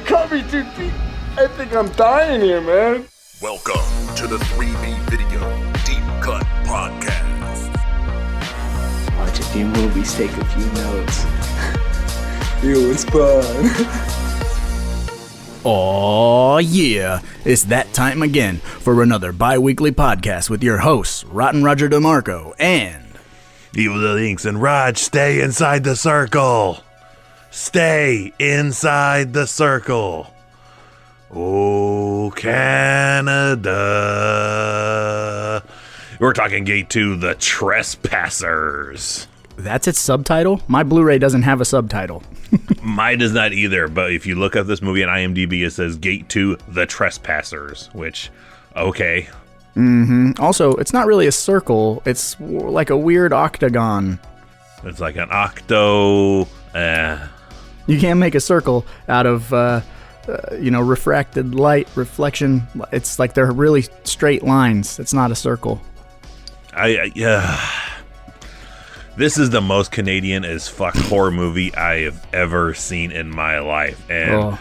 cut me too deep. I think I'm dying here, man. Welcome to the 3B Video Deep Cut Podcast. Watch a few movies, take a few notes. It was fun. Oh yeah, it's that time again for another bi-weekly podcast with your hosts, Rotten Roger DeMarco and Evil the Links and Raj, stay inside the circle. Stay inside the circle. Oh, Canada. We're talking Gate 2, The Trespassers. that's its subtitle? My Blu-ray doesn't have a subtitle. Mine does not either, but if you look up this movie on IMDb, it says Gate 2, The Trespassers, which, okay. Also, it's not really a circle, it's like a weird octagon. It's like an octo, You can't make a circle out of, refracted light, reflection. It's like they're really straight lines. It's not a circle. This is the most Canadian as fuck horror movie I have ever seen in my life. And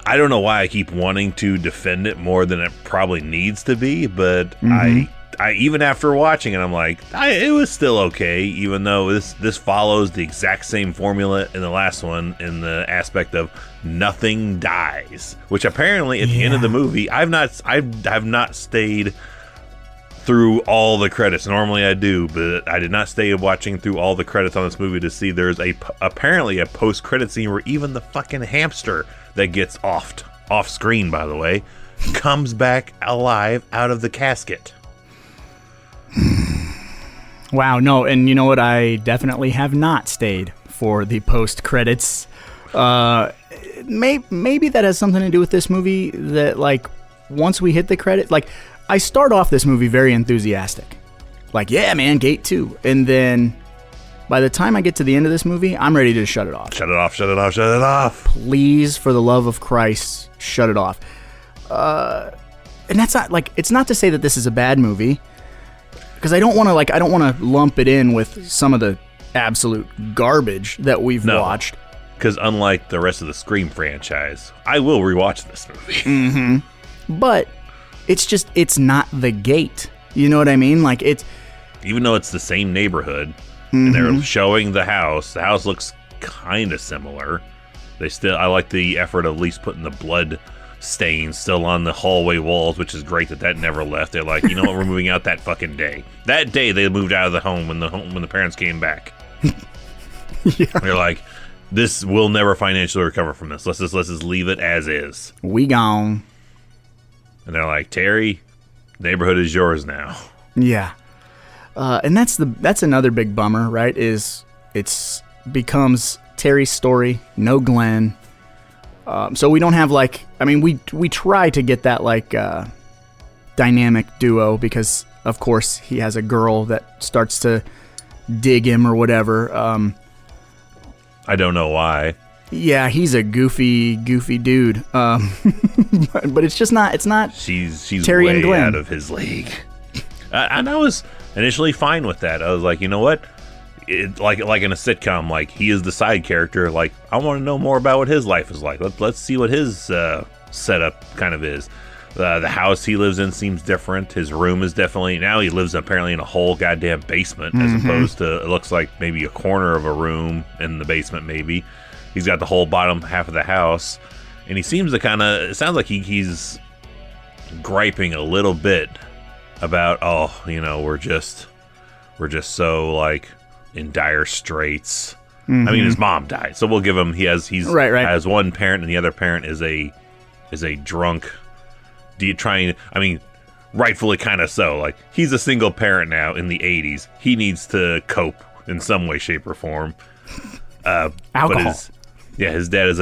I don't know why I keep wanting to defend it more than it probably needs to be, but I even after watching it, I'm like, it was still okay, even though this follows the exact same formula in the last one in the aspect of nothing dies, which apparently at the end of the movie, I've not stayed through all the credits. Normally I do, but I did not stay watching through all the credits on this movie to see there's apparently a post-credit scene where even the fucking hamster that gets off screen, by the way, comes back alive out of the casket. Wow, no, and you know what? I definitely have not stayed for the post-credits. Maybe that has something to do with this movie, that, like, once we hit the credit, like, I start off this movie very enthusiastic. Like, yeah, man, Gate 2. And then by the time I get to the end of this movie, I'm ready to shut it off. Shut it off, shut it off, shut it off. Please, for the love of Christ, shut it off. And that's not, like, it's not to say that this is a bad movie, because I don't want to lump it in with some of the absolute garbage that we've watched. Because unlike the rest of the Scream franchise, I will rewatch this movie. But it's not the Gate. You know what I mean? Like, it's... Even though it's the same neighborhood, and they're showing the house looks kind of similar. I like the effort of at least putting the blood stains still on the hallway walls, which is great that never left. They're like, you know what, we're moving out that fucking day. That day they moved out of the home when the parents came back. They're like, this will never financially recover from this. Let's just leave it as is. We gone. And they're like, Terry, neighborhood is yours now. Yeah. And that's another big bummer, right? Is it's becomes Terry's story, no Glenn. So we don't have, like, I mean, we try to get that, like, dynamic duo, because of course he has a girl that starts to dig him or whatever. I don't know why. Yeah, he's a goofy dude. But it's just not. It's not. She's Terry way and Glenn out of his league. And I was initially fine with that. I was like, you know what? Like in a sitcom, like, he is the side character. Like, I want to know more about what his life is like. Let's see what his setup kind of is. The house he lives in seems different. His room is definitely, now he lives apparently in a whole goddamn basement, as opposed to, it looks like maybe a corner of a room in the basement maybe. He's got the whole bottom half of the house, and he seems to it sounds like he's griping a little bit about, we're just so, like, in dire straits. I mean, his mom died, so we'll give him, he's right. has one parent, and the other parent is a drunk, rightfully kind of so. Like, he's a single parent now in the 80s. He needs to cope in some way, shape, or form. Alcohol. But his dad is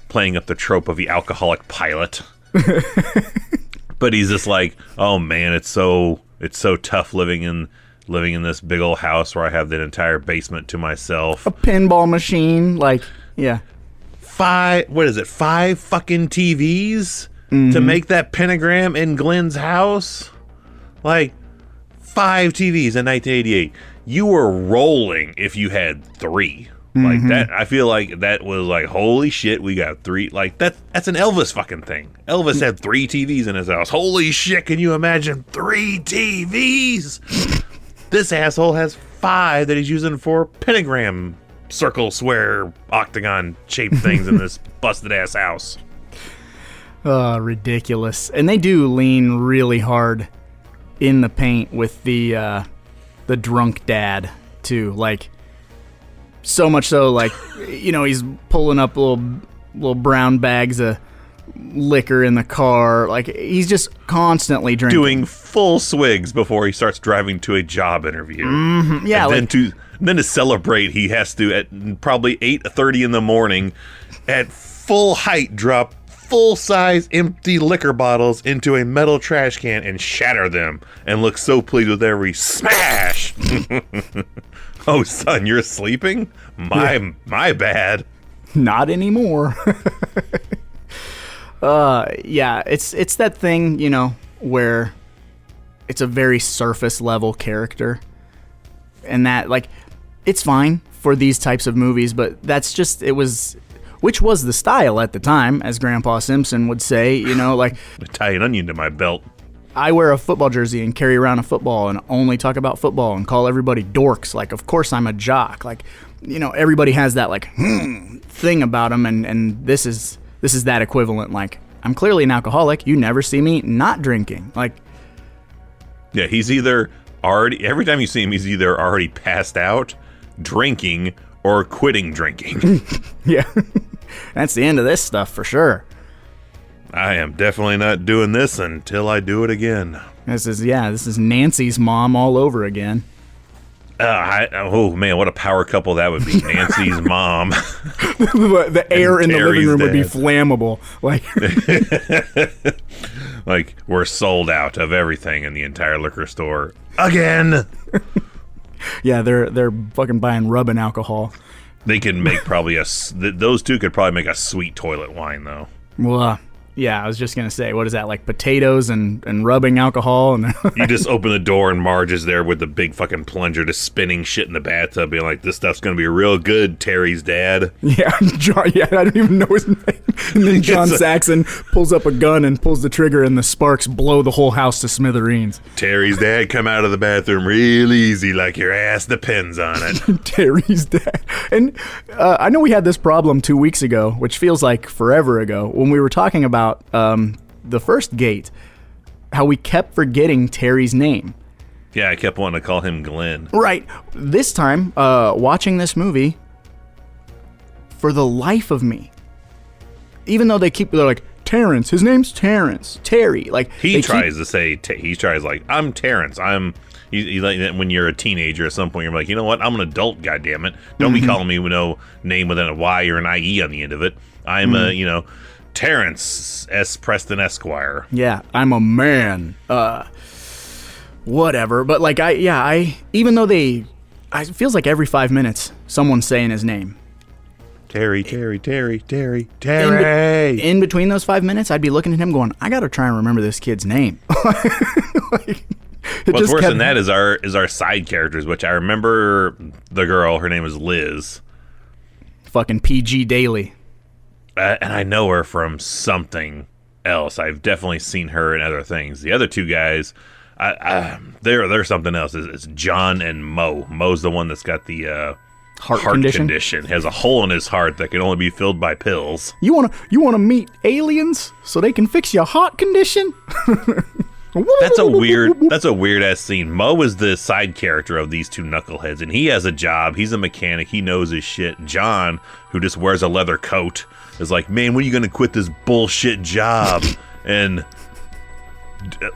playing up the trope of the alcoholic pilot. But he's just like, oh man, it's so tough living in this big old house where I have the entire basement to myself. A pinball machine, like, yeah. 5 fucking TVs to make that pentagram in Glenn's house? Like, 5 TVs in 1988. You were rolling if you had 3. Like that, I feel like that was like, holy shit, we got 3. Like that's an Elvis fucking thing. Elvis had 3 TVs in his house. Holy shit, can you imagine 3 TVs? This asshole has 5 that he's using for pentagram, circle, square, octagon shaped things in this busted ass house. Oh, ridiculous. And they do lean really hard in the paint with the drunk dad too. Like, so much so, like, he's pulling up little brown bags of liquor in the car. Like, he's just constantly drinking. Doing full swigs before he starts driving to a job interview. Mm-hmm. Yeah, and then to celebrate, he has to, at probably 8:30 in the morning, at full height, drop full-size empty liquor bottles into a metal trash can and shatter them, and look so pleased with every smash. Oh, son, you're sleeping? My bad. Not anymore. Yeah, it's that thing, where it's a very surface level character, and that, like, it's fine for these types of movies, but which was the style at the time, as Grandpa Simpson would say, like, tie an onion to my belt. I wear a football jersey and carry around a football and only talk about football and call everybody dorks. Like, of course I'm a jock. Like, everybody has that, like, thing about them, and this is that equivalent. Like, I'm clearly an alcoholic. You never see me not drinking. Like, yeah, he's either already, every time you see him, he's either already passed out, drinking, or quitting drinking. Yeah. That's the end of this stuff for sure. I am definitely not doing this until I do it again. This is Nancy's mom all over again. Oh man, what a power couple that would be. Nancy's mom. The air in the living room would be flammable. Like, we're sold out of everything in the entire liquor store again. Yeah, they're fucking buying rubbing alcohol. They can make probably those two could probably make a sweet toilet wine though. Well, yeah, I was just gonna say, what is that, like potatoes and rubbing alcohol? And you just open the door and Marge is there with the big fucking plunger, just spinning shit in the bathtub, being like, "This stuff's gonna be real good." Terry's dad. Yeah, John. Yeah, I don't even know his name. And then John Saxon pulls up a gun and pulls the trigger, and the sparks blow the whole house to smithereens. Terry's dad come out of the bathroom real easy, like your ass depends on it. Terry's dad. And I know we had this problem 2 weeks ago, which feels like forever ago, when we were talking about the first gate, how we kept forgetting Terry's name. Yeah, I kept wanting to call him Glenn. Right. This time, watching this movie, for the life of me, even though they're like, Terrence, his name's Terrence, Terry. Like, he tries to say, he tries like, I'm Terrence, he like that when you're a teenager at some point, you're like, you know what, I'm an adult, goddammit. Don't be calling me with no name with a Y or an IE on the end of it. I'm Terrence S. Preston Esquire. Yeah, I'm a man. Whatever. But like, I even though it feels like every 5 minutes someone's saying his name. Terry. In between those 5 minutes, I'd be looking at him going, I gotta try and remember this kid's name. What's worse than that is our side characters, which I remember the girl, her name is Liz. Fucking PG Daily. And I know her from something else. I've definitely seen her in other things. The other two guys, they're something else. It's John and Mo. Mo's the one that's got the heart condition. Has a hole in his heart that can only be filled by pills. You wanna meet aliens so they can fix your heart condition? That's a weird ass scene. Mo is the side character of these two knuckleheads, and he has a job. He's a mechanic. He knows his shit. John, who just wears a leather coat, is like, man, when are you gonna quit this bullshit job? And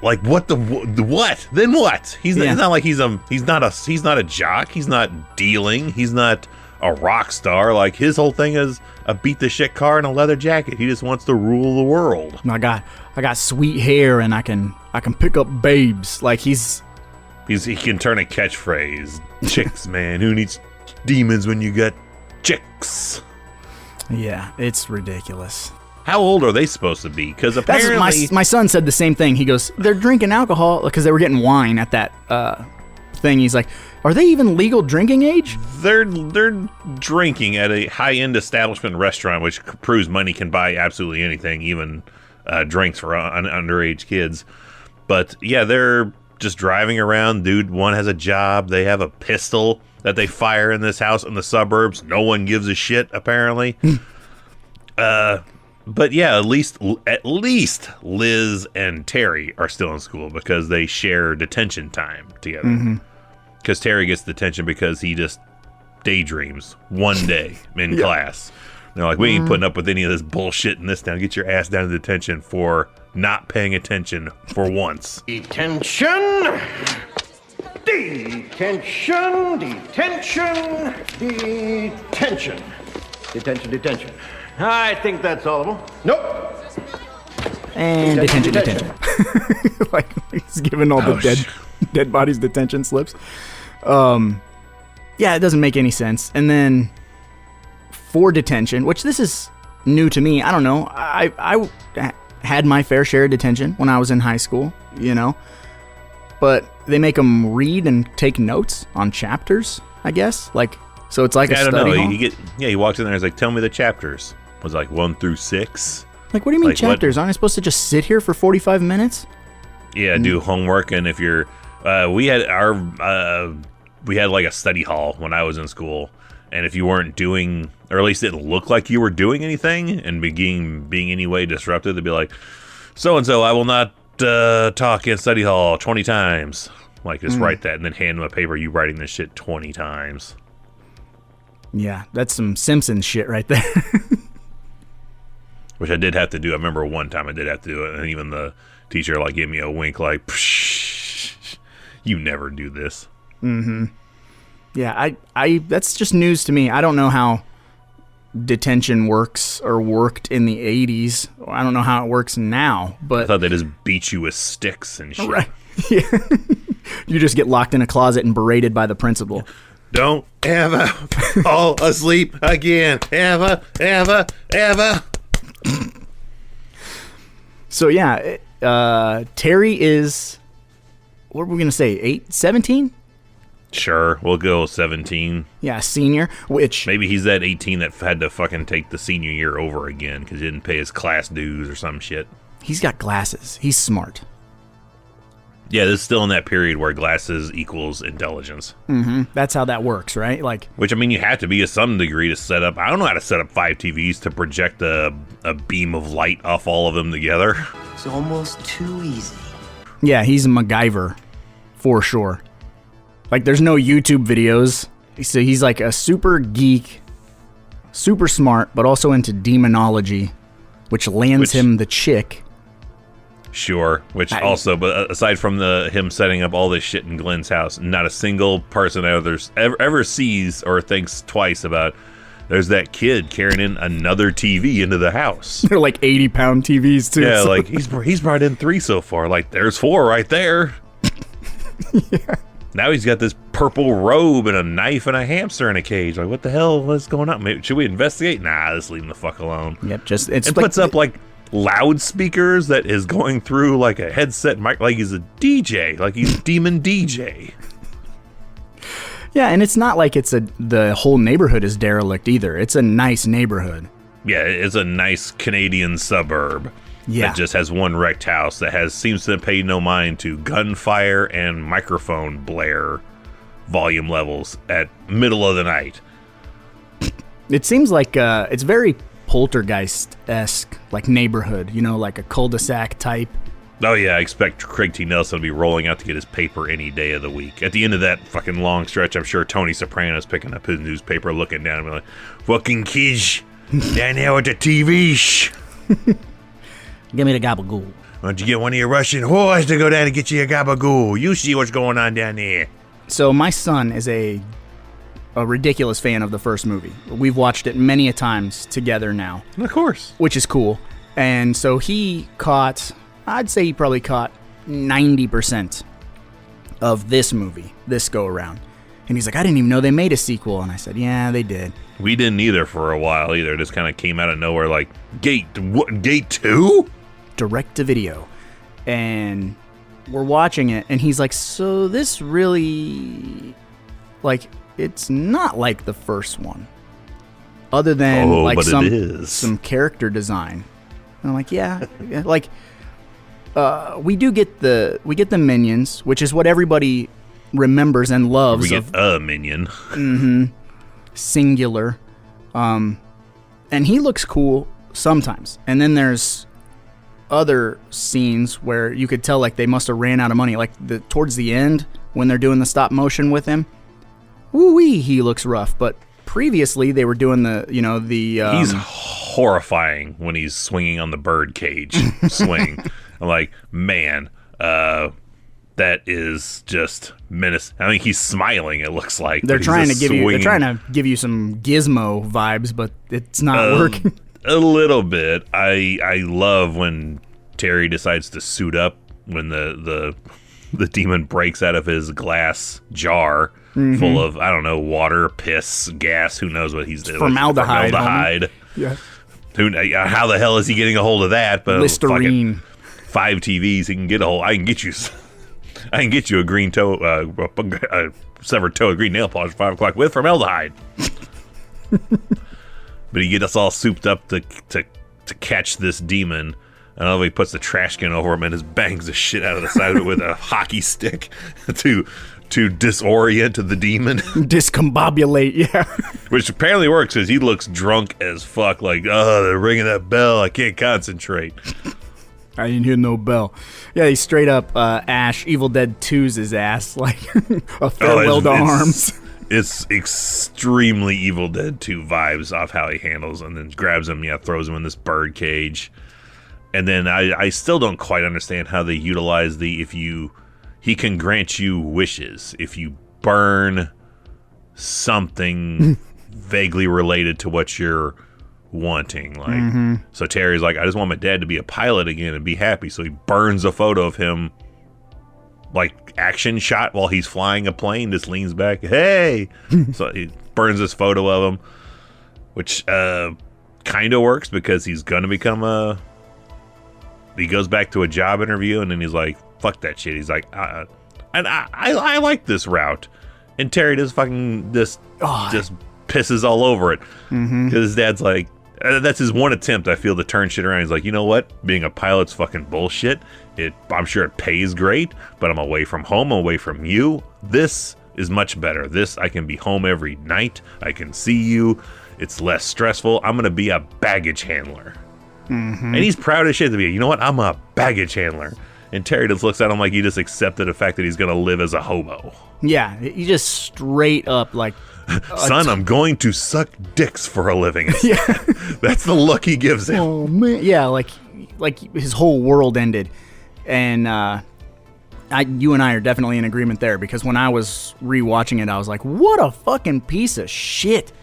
like, what? Then what? He's not like he's not a jock. He's not dealing. He's not a rock star. Like, his whole thing is a beat the shit car and a leather jacket. He just wants to rule the world. I got sweet hair and I can pick up babes. Like, he can turn a catchphrase. Chicks, man. Who needs demons when you got chicks? Yeah, it's ridiculous. How old are they supposed to be? Because apparently my son said the same thing. He goes, they're drinking alcohol because they were getting wine at that thing. He's like, are they even legal drinking age? They're drinking at a high-end establishment restaurant, which proves money can buy absolutely anything, even drinks for underage kids. But yeah, they're just driving around. Dude, one has a job. They have a pistol that they fire in this house in the suburbs. No one gives a shit, apparently. But yeah, at least Liz and Terry are still in school because they share detention time together. Because Terry gets detention because he just daydreams one day in class. They're like, we ain't putting up with any of this bullshit in this town. Get your ass down to detention for not paying attention for once. Detention! Detention! Detention! Detention! Detention, detention. I think that's all of them. Nope. And detention. Like, he's giving all the dead bodies detention slips. Yeah, it doesn't make any sense. And then for detention, which this is new to me, I don't know. I had my fair share of detention when I was in high school, you know. But they make them read and take notes on chapters, I guess. Like, so it's like a study hall. I don't know. He walks in there and he's like, tell me the chapters. Was like 1 through 6. Like, what do you mean chapters? Aren't I supposed to just sit here for 45 minutes? Yeah, do homework. And if you're, we had like a study hall when I was in school. And if you weren't doing, or at least it didn't look like you were doing anything and being any way disrupted, they'd be like, so-and-so, I will not talk in study hall 20 times. Like, just write that and then hand them a paper, you writing this shit 20 times. Yeah, that's some Simpsons shit right there. Which I did have to do. I remember one time I did have to do it, and even the teacher like gave me a wink, like, psh, "You never do this." Yeah, I that's just news to me. I don't know how detention works or worked in the 80s. I don't know how it works now, but I thought they just beat you with sticks and shit. Right. Yeah. You just get locked in a closet and berated by the principal. Don't ever fall asleep again. Ever. So yeah, Terry is, what are we going to say, 17? Sure, we'll go 17. Yeah, senior, which... Maybe he's that 18 that had to fucking take the senior year over again because he didn't pay his class dues or some shit. He's got glasses. He's smart. Yeah, this is still in that period where glasses equals intelligence. That's how that works, right? Like, which, I mean, you have to be to some degree to set up. I don't know how to set up 5 TVs to project a beam of light off all of them together. It's almost too easy. Yeah, he's a MacGyver, for sure. Like, there's no YouTube videos. So he's like a super geek, super smart, but also into demonology, which lands him the chick. Sure, which also, but aside from him setting up all this shit in Glenn's house, not a single person ever sees or thinks twice about, there's that kid carrying in another TV into the house. They're like 80-pound TVs, too. Yeah, so. Like, he's brought in 3 so far. Like, there's 4 right there. Yeah. Now he's got this purple robe and a knife and a hamster in a cage. Like, what the hell is going on? Maybe, should we investigate? Nah, just leave him the fuck alone. Yep, just... It's and puts up, like, loudspeakers that is going through like a headset mic, like he's a DJ, like he's demon DJ. Yeah, and it's not like the whole neighborhood is derelict either. It's a nice neighborhood. Yeah, it's a nice Canadian suburb. Yeah. That just has one wrecked house that seems to pay no mind to gunfire and microphone blare volume levels at middle of the night. It seems like it's very Poltergeist-esque, like neighborhood, you know, like a cul-de-sac type. Oh yeah, I expect Craig T. Nelson to be rolling out to get his paper any day of the week. At the end of that fucking long stretch, I'm sure Tony Soprano's picking up his newspaper, looking down and be like, fucking kids, down there with the TV. Give me the gabagool. Why don't you get one of your Russian whores to go down and get you a gabagool? You see what's going on down there. So my son is a ridiculous fan of the first movie. We've watched it many a times together now. Of course. Which is cool. And so I'd say he probably caught 90% of this movie, this go around. And he's like, I didn't even know they made a sequel. And I said, yeah, they did. We didn't either for a while either. It just kind of came out of nowhere like, Gate 2? Direct to video. And we're watching it, and he's like, so this really, like, it's not like the first one. Other than, like, some character design. And I'm like, yeah. Like, we get the minions, which is what everybody remembers and loves. We get a minion. Mm-hmm. Singular. And he looks cool sometimes. And then there's other scenes where you could tell, like, they must have ran out of money. Like, towards the end, when they're doing the stop motion with him, woo-wee, he looks rough. But previously, they were doing he's horrifying when he's swinging on the bird cage swing. I'm like, man, that is just menace. I think he's smiling. It looks like they're trying to give you some Gizmo vibes, but it's not working. A little bit. I love when Terry decides to suit up when the demon breaks out of his glass jar full of, I don't know, water, piss, gas. Who knows what he's doing? Formaldehyde. Yeah. How the hell is he getting a hold of that? But Listerine. 5 TVs. He can get a hold. I can get you a green toe, a severed toe, a green nail polish at 5 o'clock with formaldehyde. But he gets us all souped up to catch this demon. And he puts the trash can over him and just bangs the shit out of the side of it with a hockey stick to disorient the demon. Discombobulate, yeah. Which apparently works because he looks drunk as fuck. Like, oh, they're ringing that bell. I can't concentrate. I didn't hear no bell. Yeah, he straight up Ash Evil Dead 2's his ass. Like, a farewell to arms. It's extremely Evil Dead 2 vibes off how he handles, and then grabs him, throws him in this bird cage. And then I still don't quite understand how they utilize he can grant you wishes if you burn something vaguely related to what you're wanting. Like, so Terry's like, I just want my dad to be a pilot again and be happy. So he burns a photo of him, like action shot while he's flying a plane, just leans back, hey. So he burns this photo of him, which kind of works because he's gonna become he goes back to a job interview, and then he's like, fuck that shit. He's like, and I like this route. And Terry just fucking just pisses all over it because his dad's like, that's his one attempt, I feel, to turn shit around. He's like, you know what? Being a pilot's fucking bullshit. I'm sure it pays great, but I'm away from home, I'm away from you. This is much better. This, I can be home every night. I can see you. It's less stressful. I'm going to be a baggage handler. And he's proud as shit to be, you know what? I'm a baggage handler. And Terry just looks at him like he just accepted the fact that he's going to live as a hobo. Yeah, he just straight up like... Son, I'm going to suck dicks for a living. Yeah. That's the look he gives him. Oh, man. Yeah, like his whole world ended. And you and I are definitely in agreement there, because when I was rewatching it, I was like, what a fucking piece of shit.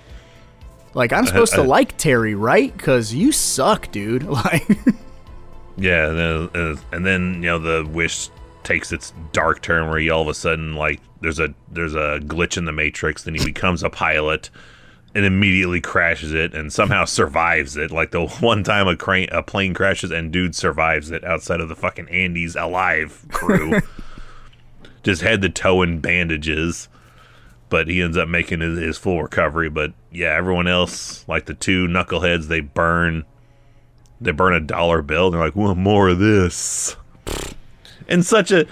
Like, I'm supposed to like Terry, right? Because you suck, dude. Like... Yeah, and then the wish takes its dark turn where he all of a sudden, like, there's a glitch in the Matrix, then he becomes a pilot and immediately crashes it and somehow survives it. Like the one time a plane crashes and dude survives it outside of the fucking Andes alive crew. Just head to toe in bandages, but he ends up making his full recovery. But yeah, everyone else, like the two knuckleheads, they burn a dollar bill and they're like, want more of this. And it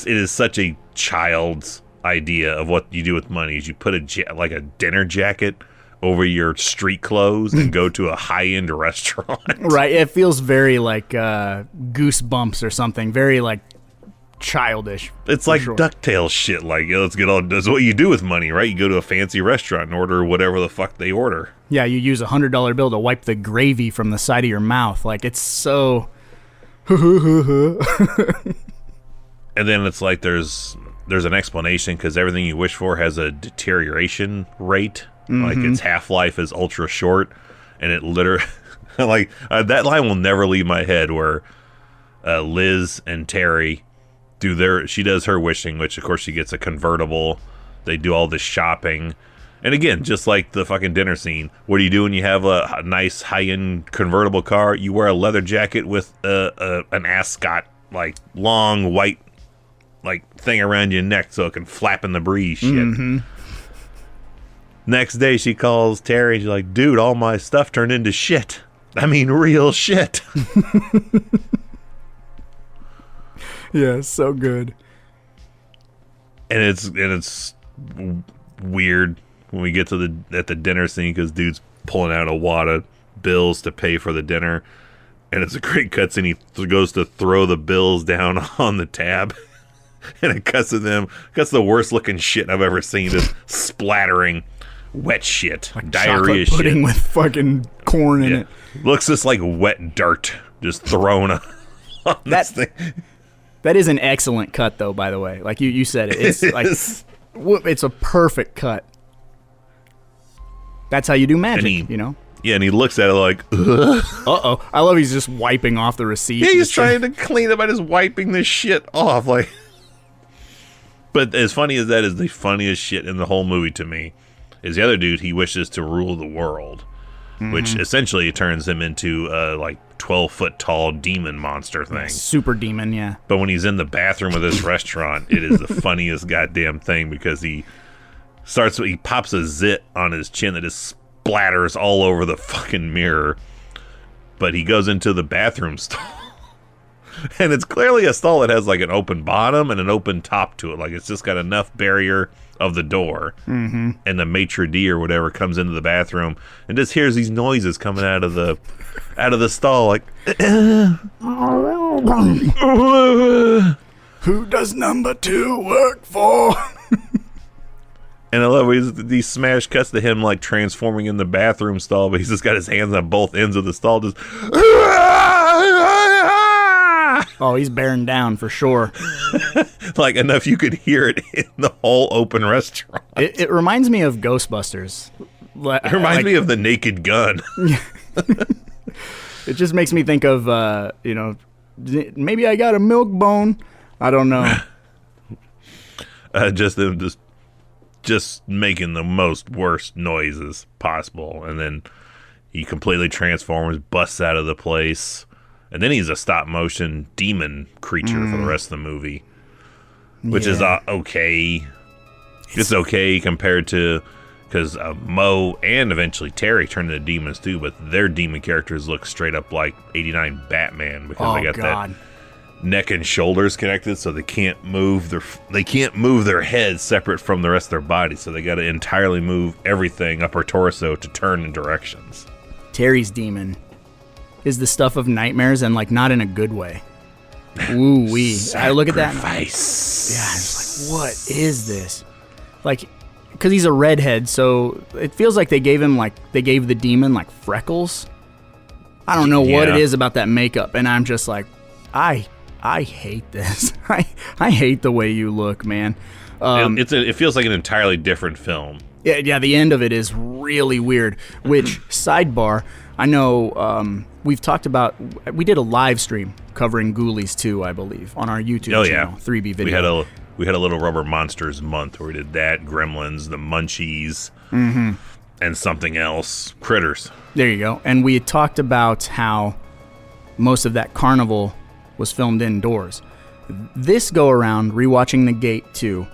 is such a child's idea of what you do with money is you put like a dinner jacket over your street clothes and go to a high-end restaurant. Right. It feels very like Goosebumps or something. Very like childish. It's like DuckTales shit. Like, let's get all. That's what you do with money, right? You go to a fancy restaurant and order whatever the fuck they order. Yeah, you use $100 bill to wipe the gravy from the side of your mouth. Like, it's so. And then it's like there's an explanation because everything you wish for has a deterioration rate. Like its half-life is ultra short, and it literally like that line will never leave my head where Liz and Terry she does her wishing, which of course she gets a convertible. They do all this shopping, and again, just like the fucking dinner scene, what do you do when you have a nice high-end convertible car? You wear a leather jacket with an ascot, like long white like thing around your neck so it can flap in the breeze shit. Mm-hmm. Next day she calls Terry and she's like, dude, all my stuff turned into shit. I mean, real shit. Yeah, so good. And it's weird when we get to the dinner scene because dude's pulling out a wad of bills to pay for the dinner, and it's a great cutscene. He goes to throw the bills down on the tab, and it cuts to them. Cuts the worst looking shit I've ever seen, just splattering wet shit, Like diarrhea chocolate pudding shit with fucking corn in it. Looks just like wet dirt just thrown on this thing. That is an excellent cut, though. By the way, like you said it, it's like it's a perfect cut. That's how you do magic, you know. Yeah, and he looks at it like, Uh-oh. I love he's just wiping off the receipt. yeah, he's trying to clean it by just wiping this shit off. Like, but as funny as that is, the funniest shit in the whole movie to me is the other dude. He wishes to rule the world, which essentially turns him into like 12-foot tall demon monster thing. Super demon, yeah. But when he's in the bathroom of this restaurant, it is the funniest goddamn thing because he pops a zit on his chin that just splatters all over the fucking mirror. But he goes into the bathroom stall. And it's clearly a stall that has like an open bottom and an open top to it. Like it's just got enough barrier of the door. Mm-hmm. And the maitre d' or whatever comes into the bathroom and just hears these noises coming out of the stall like Who does number 2 work for? And I love these smash cuts to him like transforming in the bathroom stall, but he's just got his hands on both ends of the stall, just Oh, he's bearing down for sure. like enough you could hear it in the whole open restaurant. It reminds me of Ghostbusters. It reminds me of the Naked Gun. It just makes me think of maybe I got a milk bone. I don't know. Just making the most worst noises possible, and then he completely transforms, busts out of the place, and then he's a stop motion demon creature for the rest of the movie, which is okay. It's okay compared to because Mo and eventually Terry turned into demons too, but their demon characters look straight up like '89 Batman because they got that neck and shoulders connected, so they can't move their heads separate from the rest of their body, so they got to entirely move everything upper torso to turn in directions. Terry's demon is the stuff of nightmares, and like not in a good way. Ooh wee! I look at that. Yeah, it's like, what is this? Like, because he's a redhead, so it feels like they gave the demon like freckles. I don't know what it is about that makeup, and I'm just like, I hate this. I hate the way you look, man. It feels like an entirely different film. Yeah, the end of it is really weird. Which, sidebar, I know we've talked about, we did a live stream covering Ghoulies 2, I believe, on our YouTube channel, 3B Video. We had a little Rubber Monsters month where we did that, Gremlins, the Munchies, and something else, Critters. There you go. And we had talked about how most of that carnival was filmed indoors. This go around, rewatching The Gate 2,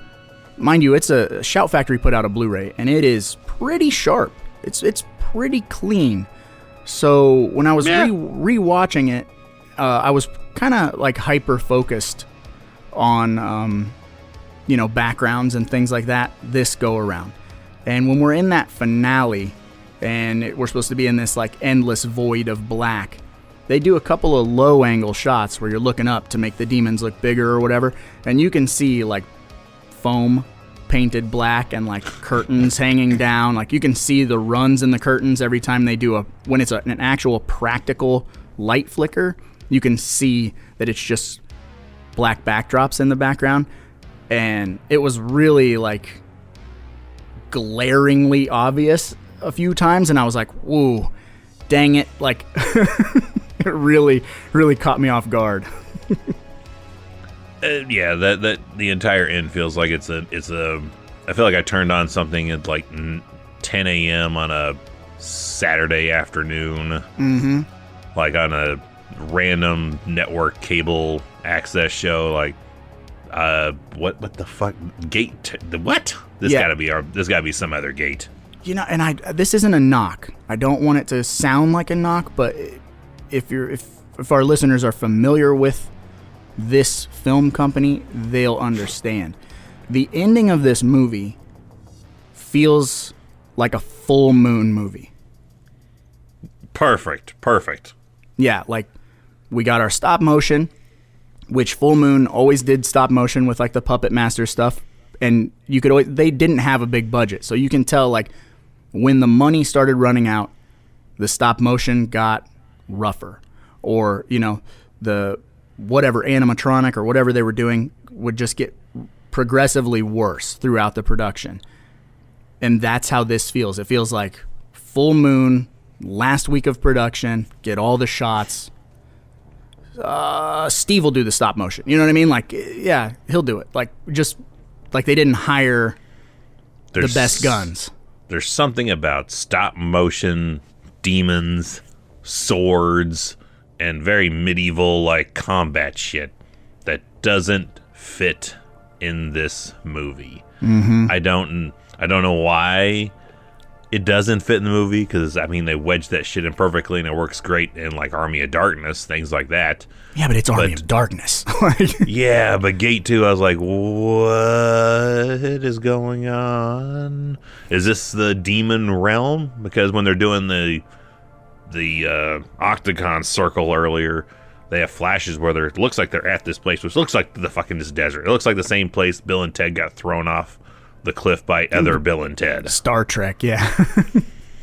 mind you, it's a Shout Factory put out a Blu-ray, and it is pretty sharp. It's pretty clean. So when I was rewatching it, I was kind of like hyper focused on backgrounds and things like that this go around. And when we're in that finale, and we're supposed to be in this like endless void of black, they do a couple of low angle shots where you're looking up to make the demons look bigger or whatever, and you can see like foam painted black and like curtains hanging down. Like you can see the runs in the curtains every time they do when it's an actual practical light flicker, you can see that it's just black backdrops in the background. And it was really like glaringly obvious a few times, and I was like, whoa, dang it, like it really caught me off guard. That the entire end feels like it's a I feel like I turned on something at like 10 a.m. on a Saturday afternoon, like on a random network cable access show. Like What the fuck? Gate? The what? This Yeah. gotta be some other gate. You know, and this isn't a knock. I don't want it to sound like a knock, but if our listeners are familiar with this film company, they'll understand. The ending of this movie feels like a full moon movie. Perfect. Yeah, like we got our stop motion, which Full Moon always did stop motion with like the Puppet Master stuff, and you could always, they didn't have a big budget, so you can tell like when the money started running out, the stop motion got rougher, or you know the whatever animatronic or whatever they were doing would just get progressively worse throughout the production. And that's how this feels. It feels like Full Moon, last week of production, get all the shots. Steve will do the stop motion. You know what I mean? Like, yeah, he'll do it. Like, just like they didn't hire the best guns. There's something about stop motion, demons, swords, and very medieval like combat shit that doesn't fit in this movie. Mm-hmm. I don't know why it doesn't fit in the movie, because I mean they wedged that shit in perfectly and it works great in like Army of Darkness, things like that. Yeah, but it's Army of Darkness. Yeah, but Gate 2, I was like, what is going on? Is this the demon realm? Because when they're doing the octagon circle earlier, they have flashes where it looks like they're at this place, which looks like the fucking this desert. It looks like the same place Bill and Ted got thrown off the cliff by other Bill and Ted. Star Trek, yeah.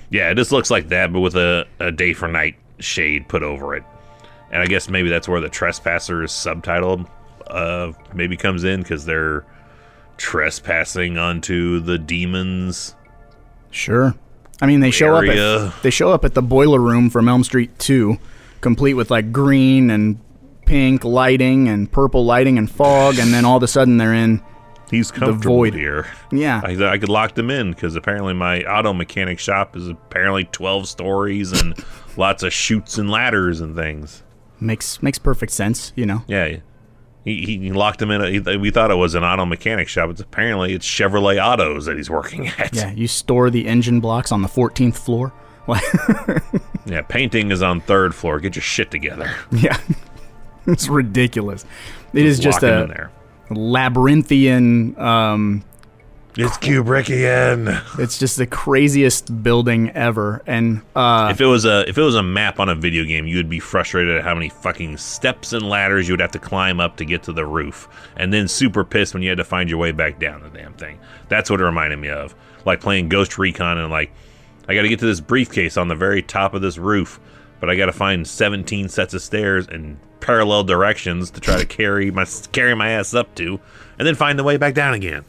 Yeah, it just looks like that, but with a day for night shade put over it. And I guess maybe that's where the Trespassers subtitle maybe comes in, because they're trespassing onto the demons. Sure. I mean, they show up at the boiler room from Elm Street 2, complete with like green and pink lighting and purple lighting and fog, and then all of a sudden they're in He's comfortable void here. Yeah. I could lock them in, because apparently my auto mechanic shop is apparently 12 stories and lots of chutes and ladders and things. Makes perfect sense, you know. Yeah. He locked them in. We thought it was an auto mechanic shop. It's Chevrolet Autos that he's working at. Yeah, you store the engine blocks on the 14th floor. Yeah, painting is on 3rd floor. Get your shit together. Yeah. It's ridiculous. It is just in there. Labyrinthian. It's Kubrickian. It's just the craziest building ever. And if it was a map on a video game, you would be frustrated at how many fucking steps and ladders you would have to climb up to get to the roof, and then super pissed when you had to find your way back down the damn thing. That's what it reminded me of, like playing Ghost Recon, and like I got to get to this briefcase on the very top of this roof, but I got to find 17 sets of stairs in parallel directions to try to carry my ass up to, and then find the way back down again.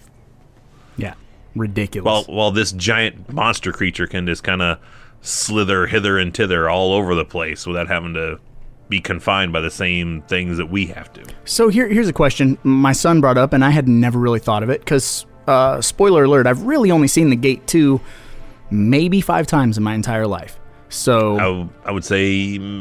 Yeah, ridiculous. While this giant monster creature can just kind of slither hither and thither all over the place without having to be confined by the same things that we have to. So here's a question my son brought up, and I had never really thought of it, because, spoiler alert, I've really only seen The Gate 2 maybe 5 times in my entire life. So I would say 10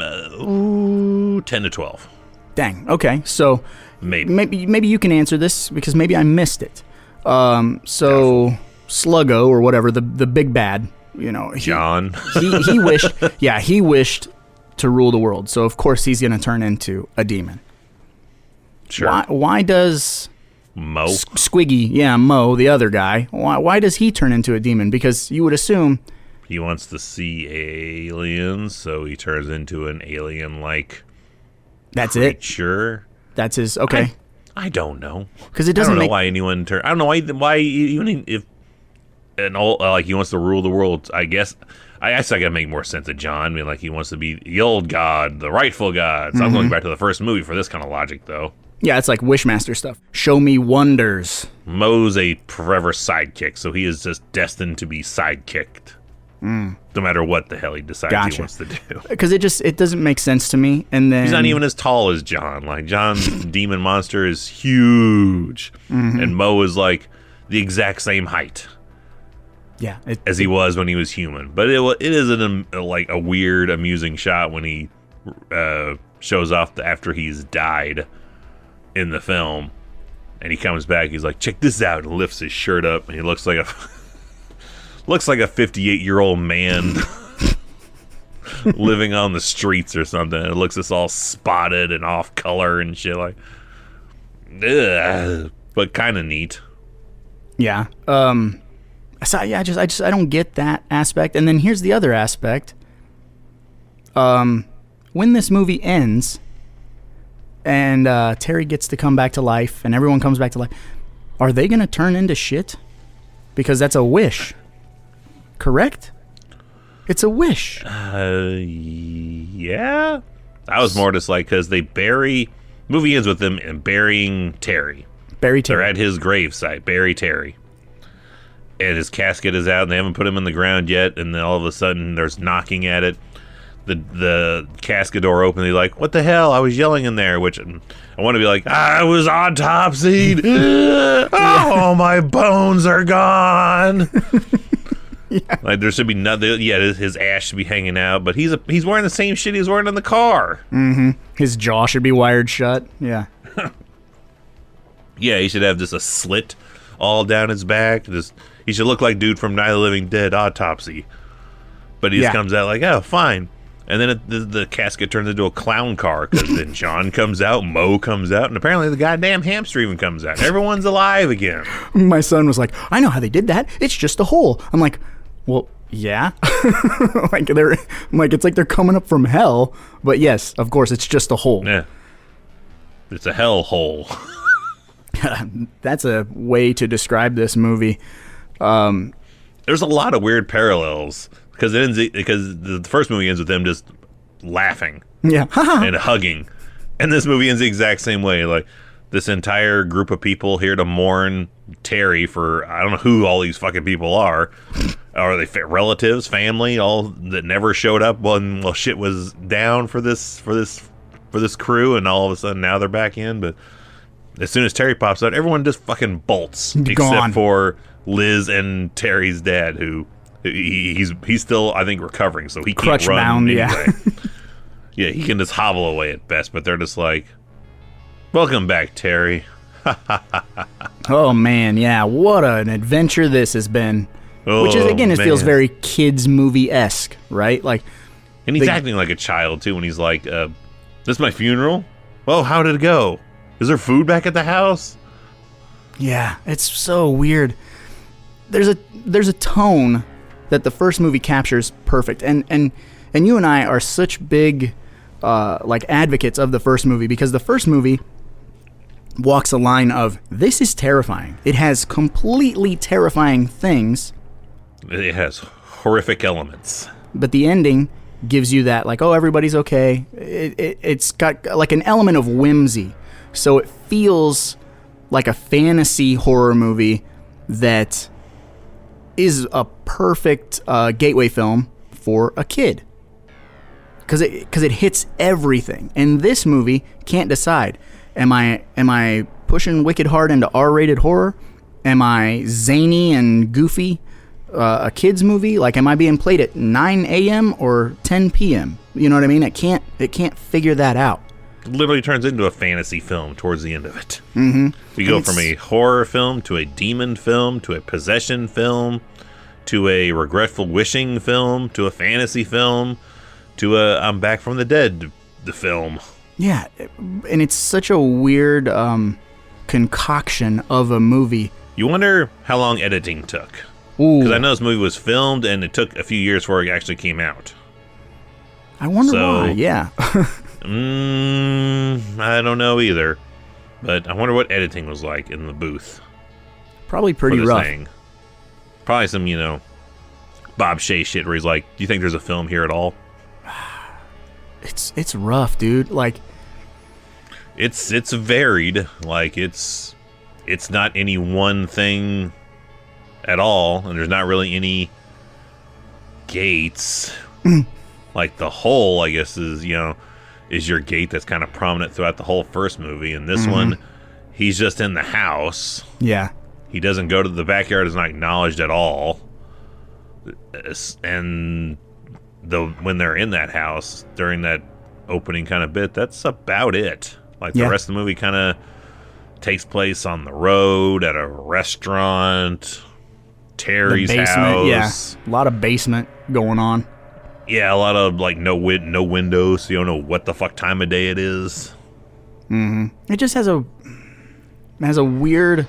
to 12. Dang. Okay. So maybe you can answer this, because maybe I missed it. So Sluggo or whatever, the big bad, you know, John. he wished, he wished to rule the world. So of course he's going to turn into a demon. Sure. Why does Mo Squiggy, Mo, the other guy, why does he turn into a demon? Because you would assume he wants to see aliens, so he turns into an alien-like that's creature. It. That's his. Okay. I don't know, because it doesn't. I don't know why anyone turn. I don't know why even if an old like he wants to rule the world. I guess I gotta make more sense of John. I mean, like he wants to be the old god, the rightful god. So I'm going back to the first movie for this kind of logic, though. Yeah, it's like Wishmaster stuff. Show me wonders. Mo's a forever sidekick, so he is just destined to be sidekicked. No matter what the hell he decides he wants to do. Because it doesn't make sense to me. And then he's not even as tall as John. Like John's demon monster is huge, and Mo is like the exact same height. Yeah, as he was when he was human. But it is a weird, amusing shot when he shows off after he's died in the film. And he comes back. He's like, check this out, and lifts his shirt up, and he looks like a 58-year-old man living on the streets or something. It looks just all spotted and off color and shit. Like, ugh, but kind of neat. Yeah. So yeah, I don't get that aspect. And then here's the other aspect. When this movie ends, and Terry gets to come back to life, and everyone comes back to life, are they gonna turn into shit? Because that's a wish. Correct? It's a wish. Yeah. I was more just like, because they movie ends with them burying Terry. Bury Terry. They're at his gravesite, bury Terry. And his casket is out, and they haven't put him in the ground yet, and then all of a sudden there's knocking at it. The casket door open, they're like, what the hell? I was yelling in there, which I want to be like, I was autopsied. Oh, my bones are gone. Yeah. Like, there should be nothing. Yeah, his ass should be hanging out, but he's wearing the same shit he was wearing in the car. Mm-hmm. His jaw should be wired shut. Yeah. Yeah, he should have just a slit all down his back. He should look like dude from Night of the Living Dead Autopsy. But he just comes out like, oh, fine. And then the casket turns into a clown car, because then John comes out, Mo comes out, and apparently the goddamn hamster even comes out. Everyone's alive again. My son was like, I know how they did that. It's just a hole. I'm like, well, yeah. It's like they're coming up from hell. But yes, of course, it's just a hole. Yeah. It's a hell hole. That's a way to describe this movie. There's a lot of weird parallels. Because the first movie ends with them just laughing, yeah, and hugging, and this movie ends the exact same way. Like, this entire group of people here to mourn Terry for, I don't know who all these fucking people are. Are they relatives, family, all that never showed up when shit was down for this crew, and all of a sudden now they're back in. But as soon as Terry pops out, everyone just fucking bolts, except for Liz and Terry's dad, who. He's still, I think, recovering, so he can't crutch run bound, anyway. Yeah, he can just hobble away at best, but they're just like, welcome back, Terry. Oh, man, yeah. What an adventure this has been. Which is, again, it feels very kids movie-esque, right? Like, and he's acting like a child, too, when he's like, this is my funeral? Well, how did it go? Is there food back at the house? Yeah, it's so weird. There's a tone that the first movie captures perfect, and you and I are such big advocates of the first movie, because the first movie walks a line of, this is terrifying. It has completely terrifying things. It has horrific elements. But the ending gives you that, like, oh, everybody's okay. It's got like an element of whimsy, so it feels like a fantasy horror movie that is a perfect gateway film for a kid, because it hits everything. And this movie can't decide: am I pushing wicked hard into R-rated horror? Am I zany and goofy, a kids movie? Like, am I being played at 9 a.m. or 10 p.m.? You know what I mean? It can't figure that out. It literally turns into a fantasy film towards the end of it. Mm-hmm. We go from a horror film to a demon film to a possession film to a regretful wishing film to a fantasy film to a I'm back from the dead the film. Yeah, and it's such a weird concoction of a movie. You wonder how long editing took. Because I know this movie was filmed and it took a few years before it actually came out. I wonder why, yeah. I don't know either. But I wonder what editing was like in the booth. Probably pretty rough. Thing. Probably some, Bob Shea shit where he's like, do you think there's a film here at all? It's rough, dude. Like, it's varied. Like, it's not any one thing at all, and there's not really any gates. Like, the hole, I guess, is your gate that's kind of prominent throughout the whole first movie. And this one, he's just in the house. Yeah. He doesn't go to the backyard, is not acknowledged at all. And when they're in that house during that opening kind of bit, that's about it. Like, the rest of the movie kind of Takes place on the road, at a restaurant, Terry's The basement, house. yeah. A lot of basement going on. Yeah, a lot of like no windows, so you don't know what the fuck time of day it is. It just has a weird,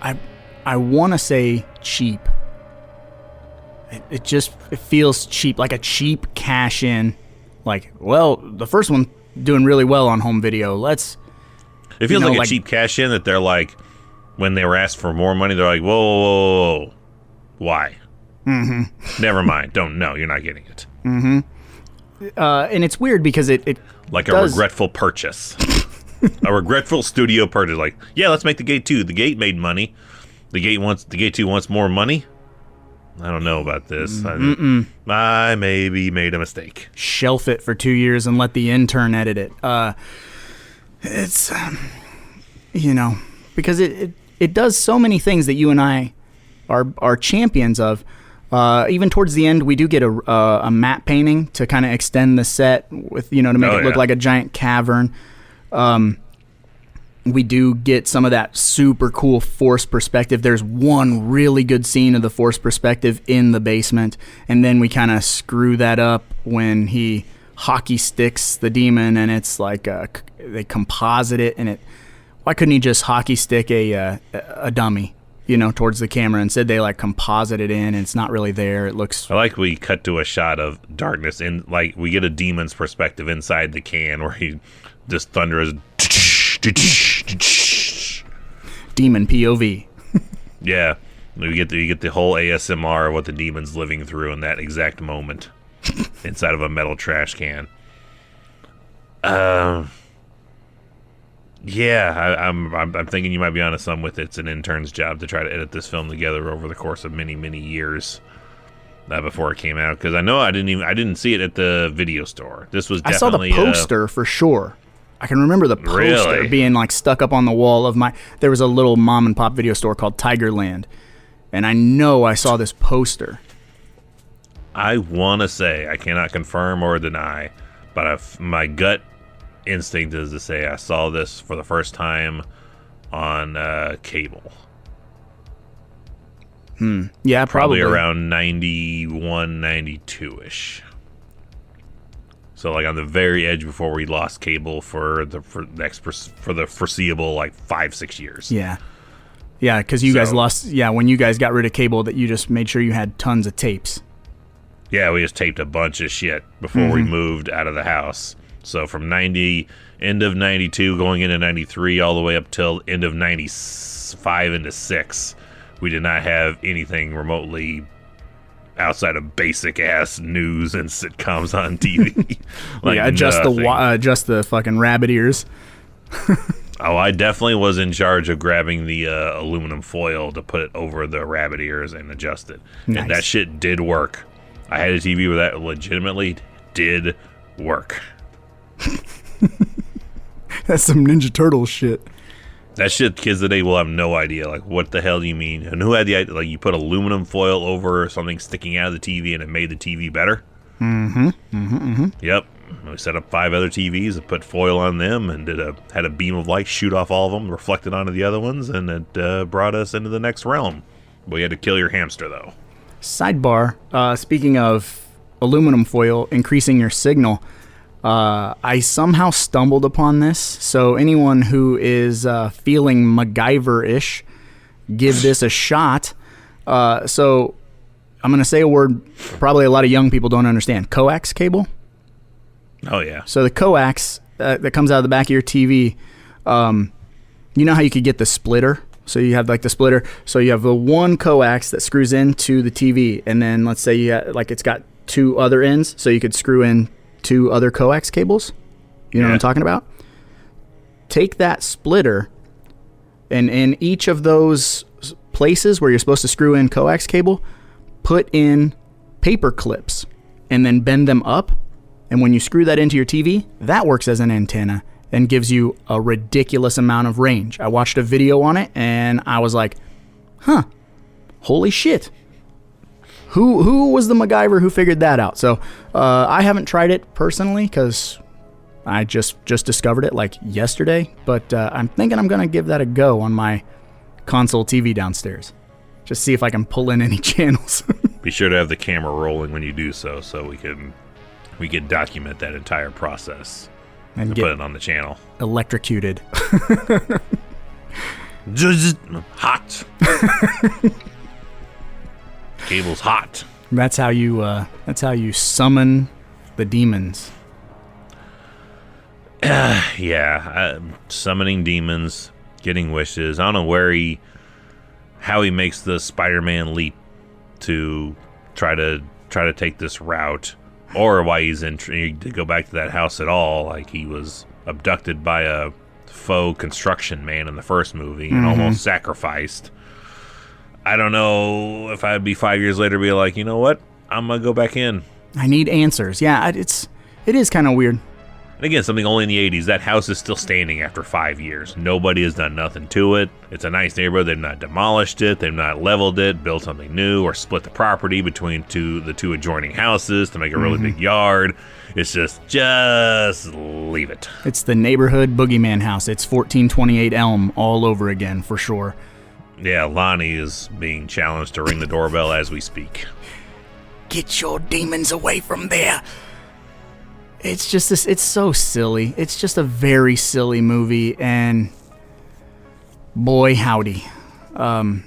I want to say cheap. It feels cheap, like a cheap cash in. Like, well, the first one doing really well on home video. It feels like a cheap cash in that they're like, when they were asked for more money, they're like, whoa. Why? Mm-hmm. Never mind. No, you're not getting it. Mm-hmm. And it's weird because it like a regretful purchase. A regretful studio purchase. Like, yeah, let's make the Gate 2. The Gate made money. The Gate 2 wants more money. I don't know about this. I maybe made a mistake. Shelf it for 2 years and let the intern edit it. It's, because it does so many things that you and I are champions of. Even towards the end, we do get a matte painting to kind of extend the set with, to make it look like a giant cavern. We do get some of that super cool forced perspective. There's one really good scene of the forced perspective in the basement, and then we kind of screw that up when he hockey sticks the demon, and it's like they composite it, and why couldn't he just hockey stick a dummy, towards the camera? Instead, they like composite it in, and it's not really there. It looks. I like we cut to a shot of darkness, and like we get a demon's perspective inside the can where he just thunders. Demon POV. Yeah, you get the whole ASMR of what the demon's living through in that exact moment inside of a metal trash can. Yeah, I'm thinking you might be onto some with it. It's an intern's job to try to edit this film together over the course of many years before it came out. Because I know I didn't see it at the video store. This was definitely I saw the poster for sure. I can remember the poster being like stuck up on the wall of there was a little mom and pop video store called Tigerland, and I know I saw this poster. I want to say, I cannot confirm or deny, but my gut instinct is to say I saw this for the first time on cable. Yeah, probably around 91, 92-ish. So like on the very edge before we lost cable for the foreseeable like 5-6 years. Yeah, because you guys lost. Yeah, when you guys got rid of cable, that you just made sure you had tons of tapes. Yeah, we just taped a bunch of shit before we moved out of the house. So from end of 92 going into 93 all the way up till end of 95 into 6, we did not have anything remotely outside of basic ass news and sitcoms on TV. Adjust the fucking rabbit ears. Oh, I definitely was in charge of grabbing the aluminum foil to put it over the rabbit ears and adjust it. Nice. And that shit did work. I had a TV where that legitimately did work. That's some Ninja Turtles shit. That shit, kids today will have no idea. Like, what the hell do you mean? And who had the idea? Like, you put aluminum foil over something sticking out of the TV and it made the TV better? Yep. We set up 5 other TVs and put foil on them and had a beam of light shoot off all of them, reflected onto the other ones, and it brought us into the next realm. We had to kill your hamster, though. Sidebar, speaking of aluminum foil increasing your signal, I somehow stumbled upon this, so anyone who is feeling MacGyver-ish, give this a shot. So I'm going to say a word probably a lot of young people don't understand. Coax cable? Oh, yeah. So the coax that comes out of the back of your TV, you know how you could get the splitter? So you have like the splitter. So you have the one coax that screws into the TV, and then let's say it's got 2 other ends, so you could screw in 2 other coax cables. You know what I'm talking about? Take that splitter, and in each of those places where you're supposed to screw in coax cable, put in paper clips and then bend them up. And when you screw that into your TV, that works as an antenna and gives you a ridiculous amount of range. I watched a video on it and I was like, holy shit. Who was the MacGyver who figured that out? So I haven't tried it personally because I just discovered it like yesterday, but I'm thinking I'm going to give that a go on my console TV downstairs. Just see if I can pull in any channels. Be sure to have the camera rolling when you do so we can document that entire process and put it on the channel. Electrocuted. Just hot. Cable's hot. That's how you summon the demons. Summoning demons, getting wishes. I don't know how he makes the Spider-Man leap to try to take this route, or why he's intrigued to go back to that house at all. Like, he was abducted by a faux construction man in the first movie and almost sacrificed. I don't know if I'd be 5 years later be like, you know what? I'm gonna go back in. I need answers. Yeah, it is kind of weird. And again, something only in the 80s. That house is still standing after 5 years. Nobody has done nothing to it. It's a nice neighborhood. They've not demolished it. They've not leveled it, built something new, or split the property between the two adjoining houses to make a really big yard. It's just leave it. It's the neighborhood boogeyman house. It's 1428 Elm all over again, for sure. Yeah, Lonnie is being challenged to ring the doorbell as we speak. Get your demons away from there. It's just this. It's so silly. It's just a very silly movie, and boy, howdy. I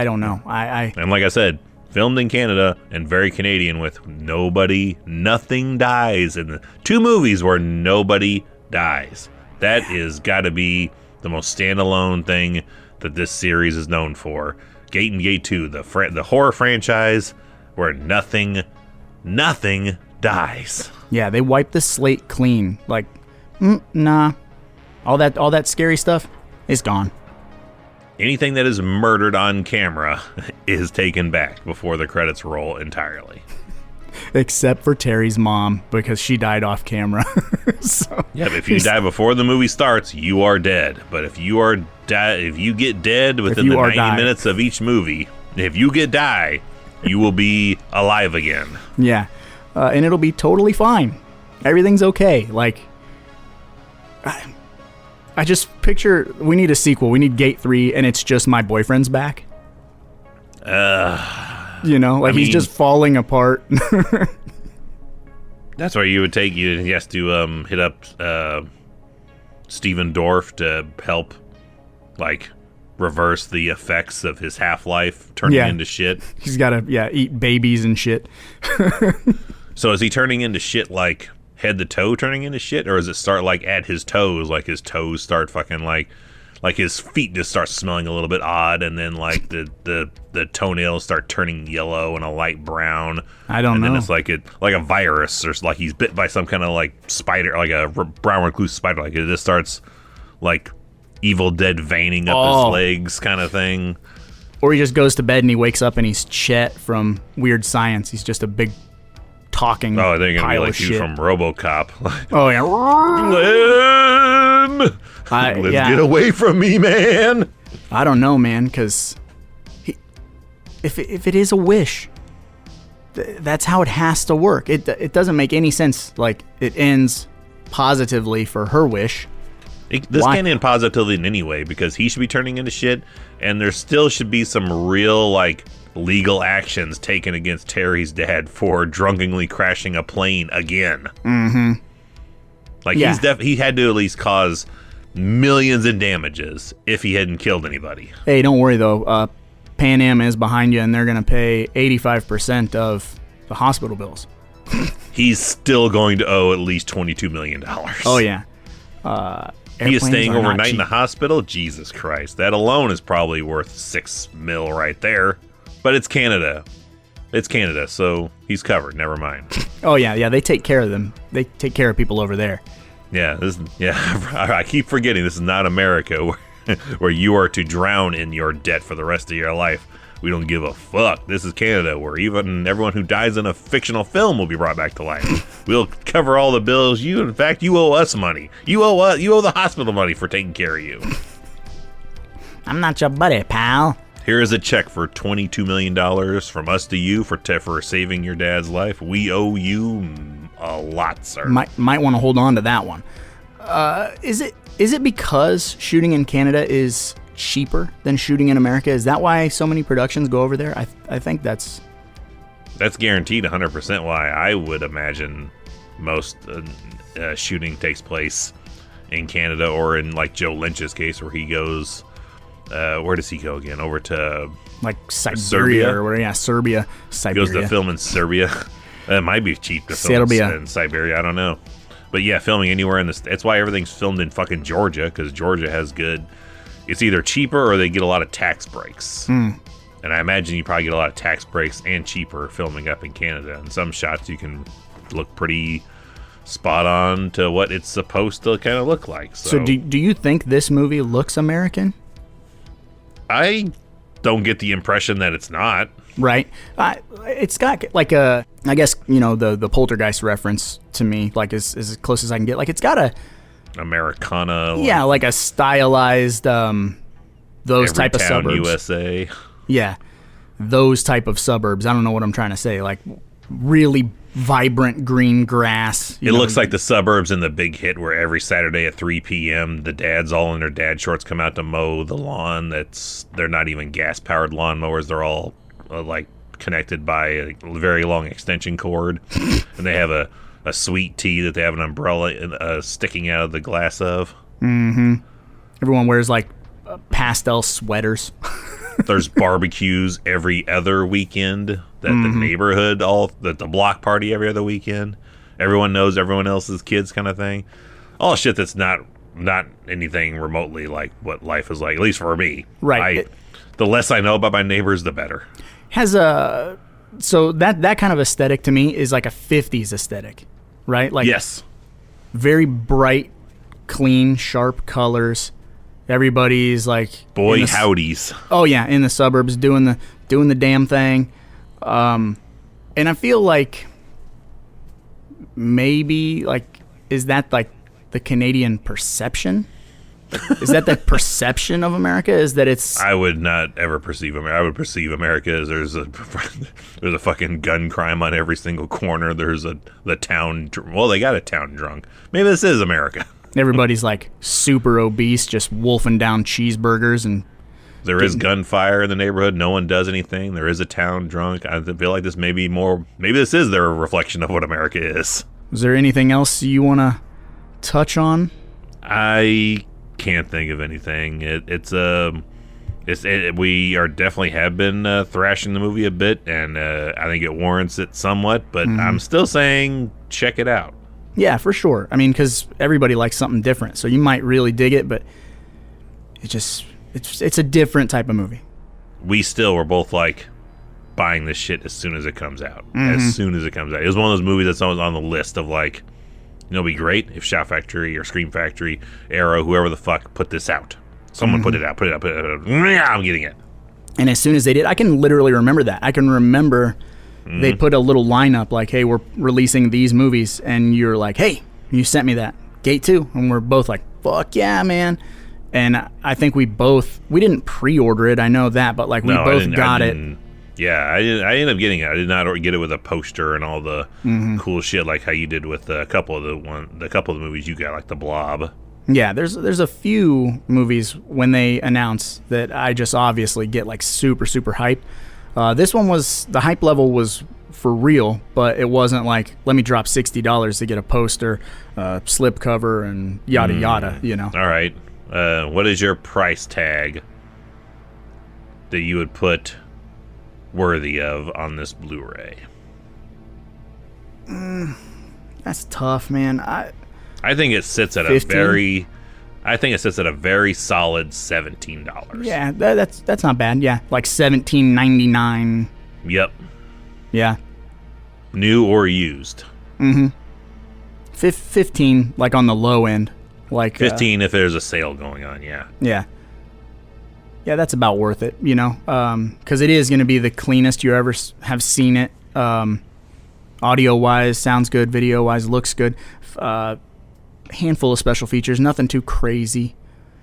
don't know. And like I said, filmed in Canada and very Canadian, with nothing dies in the 2 movies where nobody dies. That is got to be the most standalone thing that this series is known for. Gate and Gate 2, the horror franchise where nothing dies. Yeah, they wiped the slate clean. Like, nah. All that scary stuff is gone. Anything that is murdered on camera is taken back before the credits roll entirely. Except for Terry's mom, because she died off camera. So, yeah, but if you die before the movie starts, you are dead. But if you get dead within the 90 minutes of each movie, if you die, you will be alive again. Yeah. And it'll be totally fine. Everything's okay. Like, I just picture we need a sequel. We need Gate 3, and it's just my boyfriend's back. He's just falling apart. That's where you would take you. He has to hit up Steven Dorff to help, like, reverse the effects of his half-life turning into shit. He's got to eat babies and shit. So is he turning into shit like head to toe turning into shit, or does it start like at his toes, like his toes start fucking like his feet just start smelling a little bit odd, and then like the toenails start turning yellow and a light brown. I don't know. And then it's like a virus, or like he's bit by some kind of like spider, like a brown recluse spider. Like it just starts like Evil Dead veining up his legs kind of thing. Or he just goes to bed and he wakes up and he's Chet from Weird Science. He's just a big talking pile of shit. Oh, they're going to be like you from RoboCop. Oh, yeah. Glenn! Let's get away from me, man! I don't know, man, because if it is a wish, that's how it has to work. It doesn't make any sense. Like, it ends positively for her wish. This can't end positively in any way, because he should be turning into shit, and there still should be some real, like, legal actions taken against Terry's dad for drunkenly crashing a plane again. Mm-hmm. Like, he had to at least cause millions in damages if he hadn't killed anybody. Hey, don't worry, though. Pan Am is behind you, and they're going to pay 85% of the hospital bills. He's still going to owe at least $22 million. Oh, yeah. He is staying overnight in the hospital? Jesus Christ. That alone is probably worth $6 million right there. But it's Canada. It's Canada, so he's covered. Never mind. Oh, yeah. They take care of them. They take care of people over there. Yeah, I keep forgetting this is not America where you are to drown in your debt for the rest of your life. We don't give a fuck. This is Canada, where even everyone who dies in a fictional film will be brought back to life. We'll cover all the bills. In fact, you owe us money. You owe the hospital money for taking care of you. I'm not your buddy, pal. Here is a check for $22 million from us to you for saving your dad's life. We owe you a lot, sir. Might want to hold on to that one. Is it because shooting in Canada is cheaper than shooting in America? Is that why so many productions go over there? I think that's guaranteed 100% why I would imagine most shooting takes place in Canada, or in like Joe Lynch's case where he goes, where does he go again? Over to like Siberia Serbia? or where? Yeah, Serbia, Siberia. Goes to film in Serbia. It might be cheap to film in Siberia. I don't know. But yeah, filming anywhere in this. That's why everything's filmed in fucking Georgia, because Georgia has good. It's either cheaper or they get a lot of tax breaks. And I imagine you probably get a lot of tax breaks and cheaper filming up in Canada. And some shots you can look pretty spot on to what it's supposed to kind of look like. So do you think this movie looks American? I don't get the impression that it's not. Right. It's got like a, I guess, you know, the Poltergeist reference to me, like is as close as I can get. Like it's got a Americana. Yeah, like a stylized those type of suburbs. USA. Yeah. Those type of suburbs. I don't know what I'm trying to say. Like really vibrant green grass. It looks like the suburbs in The Big Hit, where every Saturday at 3 p.m. the dads all in their dad shorts come out to mow the lawn. They're not even gas powered lawnmowers. They're all like connected by a very long extension cord, and they have a sweet tea that they have an umbrella sticking out of the glass of. Mm-hmm. Everyone wears like pastel sweaters. There's barbecues every other weekend. That the neighborhood, the block party every other weekend. Everyone knows everyone else's kids, kind of thing. All shit that's not anything remotely like what life is like, at least for me. Right. The less I know about my neighbors, the better. So that kind of aesthetic to me is like a 50s aesthetic, right? Like yes, very bright, clean, sharp colors. Everybody's like boy howdies. Oh yeah, in the suburbs doing the damn thing. And I feel like maybe like, is that like the Canadian perception? Is that the perception of America? Is that it's... I would not ever perceive America. I would perceive America as there's a fucking gun crime on every single corner. There's the town... Well, they got a town drunk. Maybe this is America. Everybody's like super obese, just wolfing down cheeseburgers and... There is gunfire in the neighborhood. No one does anything. There is a town drunk. I feel like this may be more... Maybe this is their reflection of what America is. Is there anything else you want to touch on? I can't think of anything. We are definitely have been thrashing the movie a bit, and I think it warrants it somewhat. But I'm still saying check it out. Yeah, for sure. I mean, because everybody likes something different, so you might really dig it, but it's a different type of movie. We still were both like buying this shit as soon as it comes out. As soon as it comes out, it was one of those movies that's always on the list of like. It'll be great if Shout Factory or Scream Factory, Arrow, whoever the fuck put this out. Someone put it out. Yeah, I'm getting it. And as soon as they did, I can literally remember that. I can remember they put a little lineup like, hey, we're releasing these movies. And you're like, hey, you sent me that. Gate 2. And we're both like, fuck yeah, man. And I think we didn't pre-order it. I know that. But like we both got it. Yeah, I ended up getting it. I did not get it with a poster and all the cool shit like how you did with a couple of the movies you got, like The Blob. Yeah, there's a few movies when they announce that I just obviously get like super super hype. This one the hype level was for real, but it wasn't like let me drop $60 to get a poster, slipcover, and yada yada. You know. All right, what is your price tag that you would put worthy of on this Blu-ray? That's tough, man. I think it sits at 15? I think it sits at a very solid $17. Yeah, that's not bad. Yeah, like $17.99. Yep. Yeah. New or used. 15, like on the low end. Like 15 if there's a sale going on. Yeah. Yeah. Yeah, that's about worth it, you know, because it is going to be the cleanest you ever have seen it. Audio-wise, sounds good. Video-wise, looks good. Handful of special features, nothing too crazy.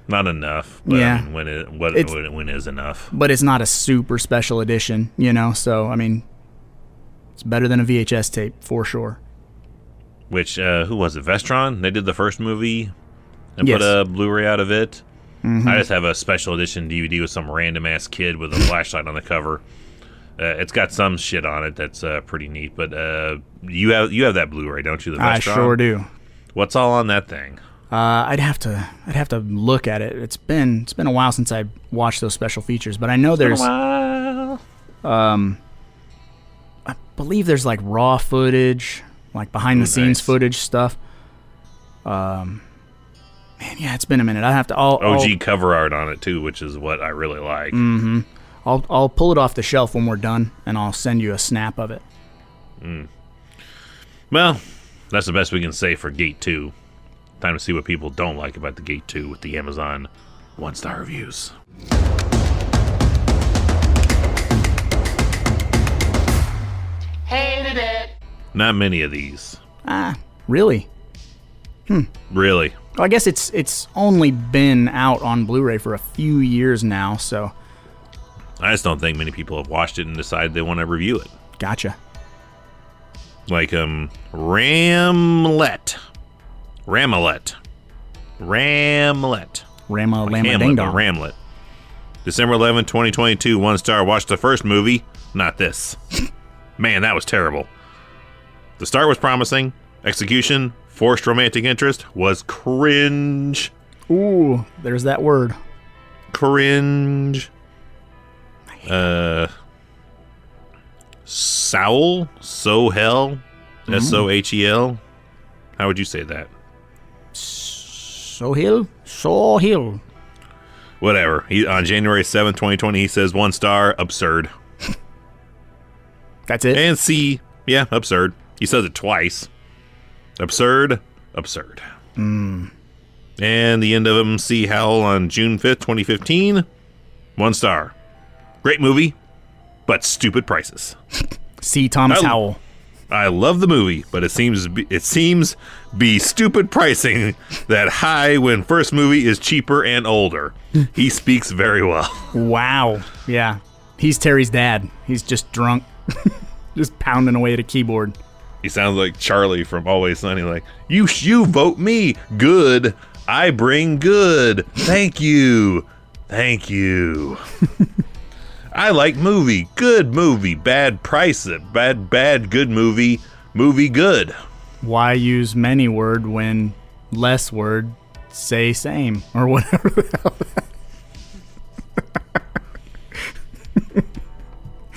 Not enough. But yeah. I mean, when is enough? But it's not a super special edition, you know, so, I mean, it's better than a VHS tape, for sure. which, who was it? Vestron? They did the first movie and Yes. put a Blu-ray out of it. I just have a special edition DVD with some random-ass kid with a flashlight on the cover. It's got some shit on it that's pretty neat, but you have that Blu-ray, don't you? The I Vestron? sure do. What's all on that thing? I'd have to look at it. It's been a while since I watched those special features, but I know there's I believe there's like raw footage, like behind the scenes footage stuff. Man, yeah, it's been a minute. I have to. OG cover art on it too, which is what I really like. I'll pull it off the shelf when we're done, and I'll send you a snap of it. Well, that's the best we can say for Gate 2. Time to see what people don't like about the Gate 2 with the Amazon 1-star reviews. Hated it. Not many of these. Really? Really. Well, I guess it's only been out on Blu-ray for a few years now, so I just don't think many people have watched it and decided they want to review it. gotcha. Like, Ramlet. Rama Like Lama Hamlet, Ding but Dong. Ramlet. December 11, 2022, 1-star. Watch the first movie, not this. Man, that was terrible. The start was promising. Execution, forced romantic interest, was cringe. Ooh, there's that word. Cringe. Soul? Sohel? Sohel? How would you say that? Sohil. Whatever. On January 7th, 2020, he says 1-star, absurd. That's it. And C, yeah, absurd. He says it twice. Absurd. And the end of him, C. Howell on June 5th, 2015. 1-star. Great movie, but stupid prices. C. Thomas Oh. Howell. I love the movie, but it seems be stupid pricing that high when first movie is cheaper and older. He speaks very well. Wow. Yeah. He's Terry's dad. He's just drunk. Just pounding away at a keyboard. He sounds like Charlie from Always Sunny, like, you vote me. Good. I bring good. Thank you. I like movie. Good movie. Bad price. Bad good movie. Movie good. Why use many word when less word say same or whatever the hell.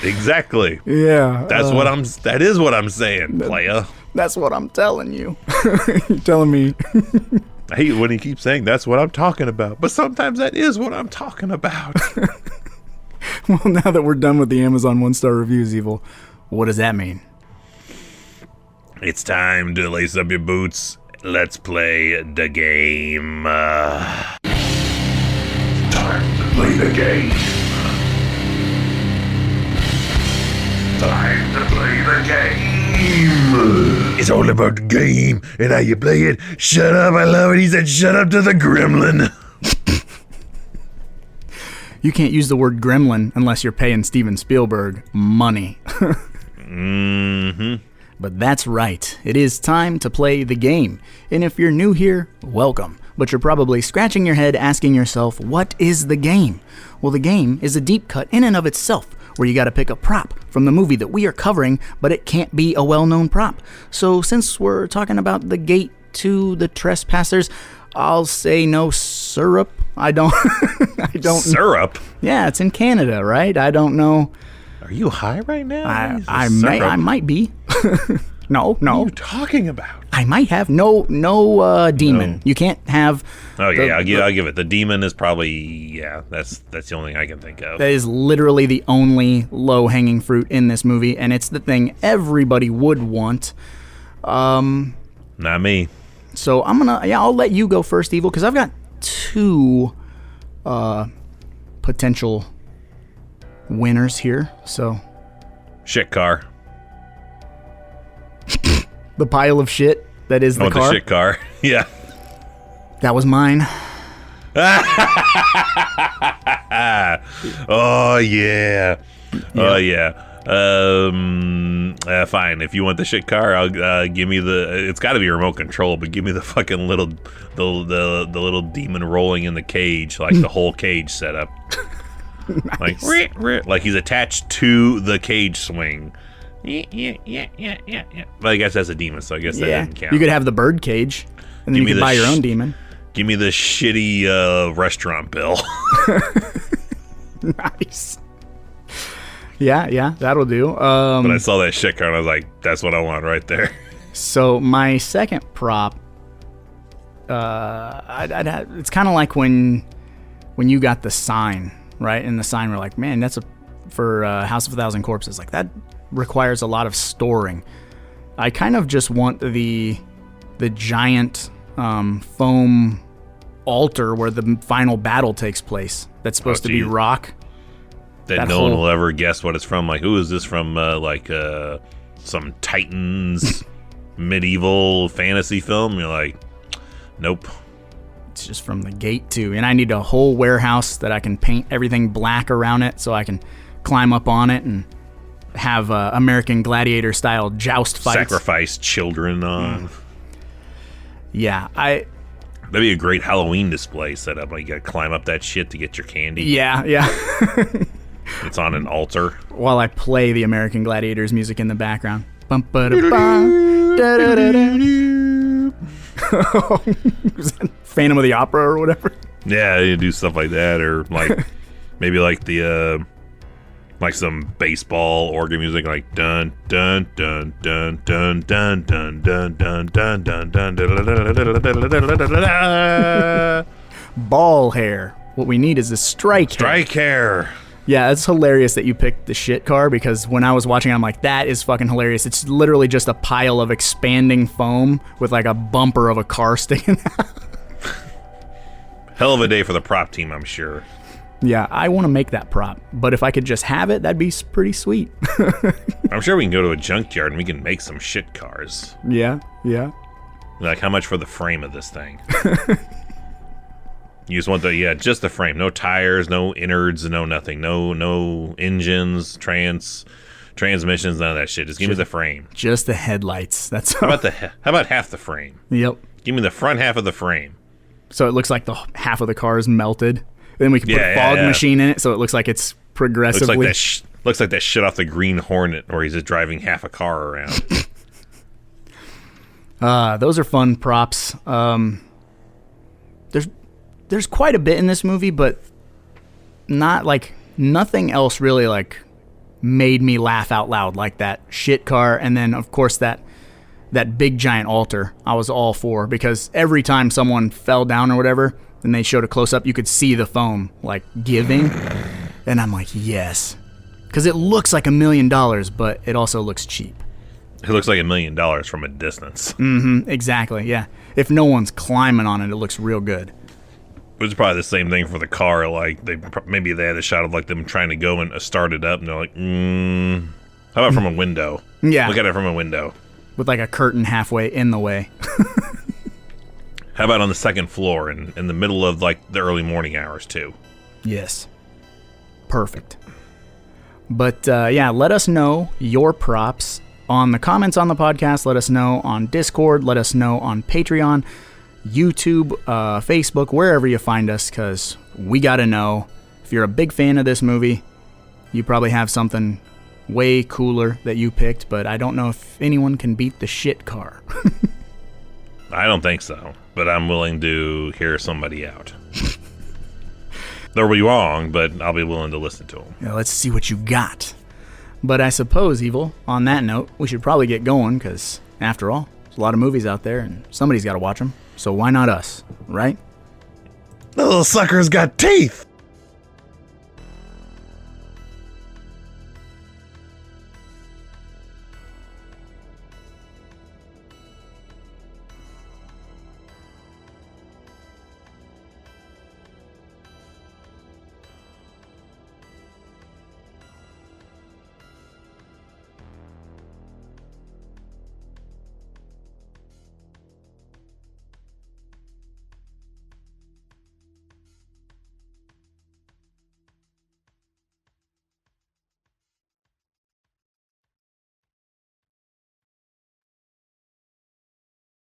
Exactly. Yeah. That is what I'm saying, playa. That's what I'm telling you. You're telling me. I hate when he keeps saying that's what I'm talking about, but sometimes that is what I'm talking about. Well, now that we're done with the Amazon 1-star reviews, Evil, what does that mean? It's time to lace up your boots. Let's play the game. Time to play the game. Time to play the game. It's all about the game and how you play it. Shut up, I love it. He said shut up to the gremlin. You can't use the word gremlin unless you're paying Steven Spielberg money. But that's right. It is time to play the game. And if you're new here, welcome. But you're probably scratching your head asking yourself, what is the game? Well, the game is a deep cut in and of itself, where you gotta pick a prop from the movie that we are covering, but it can't be a well-known prop. So since we're talking about the Gate to the Trespassers, I'll say no syrup. I don't Syrup? Yeah, it's in Canada, right? I don't know. Are you high right now? I might be. No. What are you talking about? I might have no demon. No. You can't have. Okay, I'll give it. The demon is probably that's the only thing I can think of. That is literally the only low-hanging fruit in this movie, and it's the thing everybody would want. Not me. So I'll let you go first, Evil, because I've got two potential winners here. So Shit car. the pile of shit that is the car. The shit car. Yeah. That was mine. Oh yeah. Oh yeah. Fine. If you want the shit car, I'll give me the. It's got to be remote control, but give me the fucking the little demon rolling in the cage, like the whole cage setup. Nice. Like he's attached to the cage swing. Yeah. But I guess that's a demon, so I guess that doesn't count. You could have the bird cage, and then you could buy your own demon. Give me the shitty restaurant bill. Nice. Yeah, that'll do. But I saw that shit car and I was like, that's what I want right there. So my second prop, it's kind of like when you got the sign, right? And the sign, we're like, man, that's for House of a Thousand Corpses. Like, that requires a lot of storing. I kind of just want the giant foam altar where the final battle takes place. That's supposed to be rock. That no one will ever guess what it's from. Like, who is this from? Some Titans medieval fantasy film? You're like, nope. It's just from the gate too. And I need a whole warehouse that I can paint everything black around it, so I can climb up on it and have American Gladiator style joust fights. Sacrifice children on. Yeah, that'd be a great Halloween display setup. Like, you gotta climb up that shit to get your candy. Yeah. It's on an altar. While I play the American Gladiators music in the background. Bum-ba-da-bum, da-da-da-da-doo. Is that Phantom of the Opera or whatever? Yeah, you do stuff like that, or like maybe like the like some baseball organ music, like dun dun dun dun dun dun dun dun dun dun dun dun. Ball hair. What we need is the strike hair. Yeah, it's hilarious that you picked the shit car, because when I was watching, I'm like, that is fucking hilarious. It's literally just a pile of expanding foam with like a bumper of a car sticking out. Hell of a day for the prop team, I'm sure. Yeah, I want to make that prop, but if I could just have it, that'd be pretty sweet. I'm sure we can go to a junkyard and we can make some shit cars. Yeah. Like, how much for the frame of this thing? You just want just the frame. No tires, no innards, no nothing. No engines, transmissions, none of that shit. Just give me the frame. Just the headlights. That's how about half the frame? Yep. Give me the front half of the frame. So it looks like the half of the car is melted. Then we can put a fog machine in it, so it looks like it's progressively. Looks like that shit off the Green Hornet, where he's just driving half a car around. Those are fun props. There's quite a bit in this movie, but nothing else really like made me laugh out loud like that shit car, and then of course that big giant altar. I was all for, because every time someone fell down or whatever, and they showed a close up, you could see the foam like giving, and I'm like, yes, because it looks like $1 million, but it also looks cheap. It looks like $1 million from a distance. Mm-hmm. Exactly. Yeah. If no one's climbing on it, it looks real good. It was probably the same thing for the car. Like, maybe they had a shot of like them trying to go and start it up, and they're like, how about from a window? Yeah. Look at it from a window. With like a curtain halfway in the way. How about on the second floor in the middle of like the early morning hours too? Yes. Perfect. But let us know your props on the comments on the podcast. Let us know on Discord. Let us know on Patreon, YouTube, Facebook, wherever you find us, because we got to know. If you're a big fan of this movie, you probably have something way cooler that you picked, but I don't know if anyone can beat the shit car. I don't think so, but I'm willing to hear somebody out. They'll be wrong, but I'll be willing to listen to them. Yeah, let's see what you got. But I suppose, Evil, on that note, we should probably get going, because after all, there's a lot of movies out there, and somebody's got to watch them. So why not us, right? The little sucker's got teeth!